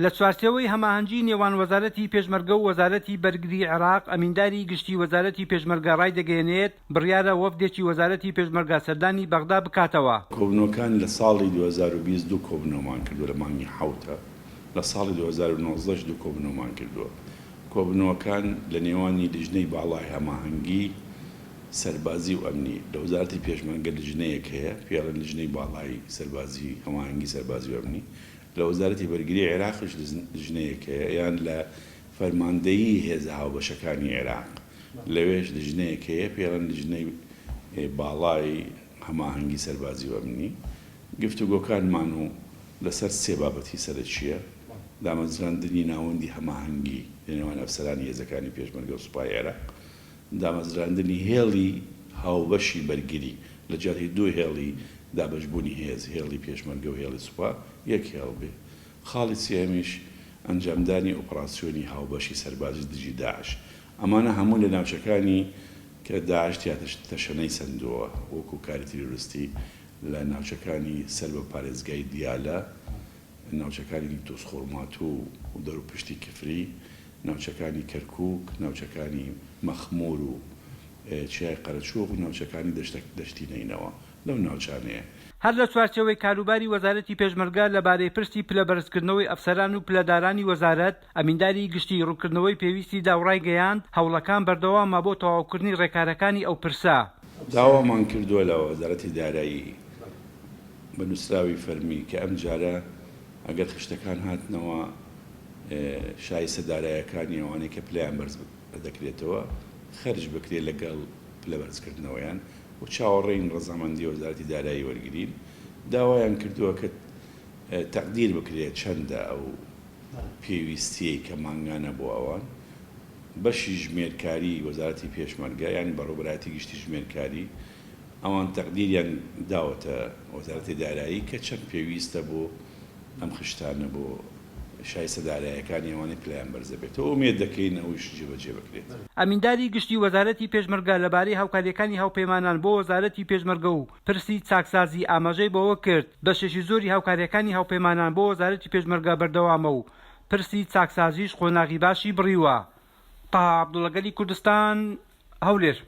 لە چوارچێوەی هەماهەنگی نێوان وەزارەتی پێشمەرگە و وەزارەتی بەرگری عێراق ئەمینداری گشتی وەزارەتی پێشمەرگە ڕای دەگەیەنێت بڕیارە وەفدێکی وەزارەتی پێشمەرگە سەردانی بەغدا بکاتەوە. کۆبنەوەکان لە ساڵی 2022 کۆبنەوەمان کردووە لە مانگی حوتە، لە ساڵی 2019 دوو کۆبنەوەمان کردووە. کۆبنەوەکان لە نێوانی لیژنەی باڵای هەماهەنگی سەربازی و ئەمنی لە وەزارەتی پێشمەرگە لیژنەیەک هەیە پێڵەن لیژنەی باڵای سەربازی هەماهەنگی سەربازی و ئەمنی، لە وەزارەتی بەرگری عێراقش لیژنەیەک هەیە، یان لە فەرماندەیی هێزە هاوبەشەکانی عێراق لەوێش لیژنەیەک هەیە پێڵەن لیژنەی باڵای هەماهەنگی سەربازی و ئەمنی. گفتوگۆکانمان و لەسەر سێ بابەتی سەرچیە: دامەزراندنی ناوەندی هەماهەنگی لە نێوان ئەفسەرانی هێزەکانی پێشمەرگە و سوپای عێراق، دامەزراندنی هێڵی هاوبەشی بەرگری لە جاتی دوو هێڵی دابەشبوونی هێز، هێڵی پێشمەرگە و هێڵی سوپا یەک هێڵ بێ. خاڵی سێمیش ئەنجامدانی ئۆپراسیۆنی هاوبەشی سەربازی دژی داعش. ئەمانە هەموو لە ناوچەکانی کە داعش تەشەنەی سندووە وەکو کاری تیرۆریستی لە ناوچەکانی سەر بە پارێزگای دیالە، ناوچەکانی تۆسخۆرمات و دەروپشتی کفری، ناوچەکانی کەرکووک، ناوچەکانی مەخمور و چیای قەرەچۆق و ناوچەکانی دەشتی نینەوە لەو ناوچانەیە. هەر لە چوارچێوەی کاروباری وەزارەتی پێشمەرگە لەبارەی پرسی پلە بەرزکردنەوەی ئەفسەران و پلەدارانی وەزارەت ئەمینداری گشتی ڕوونکردنەوەی پێویستی داوڕای گەیاند هەوڵەکان بەردەوامە بۆ تەواوکردنی ڕێکارەکانی ئەو پرسە. داوامان کردووە لە وەزارەتی دارایی بە نووسراوی فەرمی کە ئەم جارە ئەگەر خشتەکان هاتنەوە شایستە دارایەکانی ئەوانەی کە پلیان بەرز دەکرێتەوە خەرج بکرێت لەگەڵ پلە بەرزکردنەوەیان و چاوەڕێین ڕەزامەندی وەزارەتی دارایی وەرگرین. داوایان کردووە کە تەقدیر بکرێت چەندە ئەو پێویستیەی کە مانگانە بۆ ئەوان. بەشی ژمێرکاری وەزارەتی پێشمەرگە یان بەڕێوەبەراتی گشتی ژمێرکاری ئەوان تەقدیریان داوەتە وەزارەتی دارایی کە چەند پێویستە بۆ ئەم خشتانە بۆ شایستە دارایەکانی ئەوانەی پلیان بەرزە بێتەوە. ئومێد دەکەین ئەوش جێبەجێ بکرێت. ئەمینداری گشتی وەزارەتی پێشمەرگە لەبارەی هاوکاریەکانی هاوپەیمانان بۆ وەزارەتی پێشمەرگە و پرسی چاکسازی ئاماژەی بەوە کرد بەشێکی زۆری هاوکاریەکانی هاوپەیمانان بۆ وەزارەتی پێشمەرگە بەردەوامە و پرسی چاکسازیش قۆناغی باشی بڕیوە. تا عەبدوڵەگەلی کوردستان، هەولێر.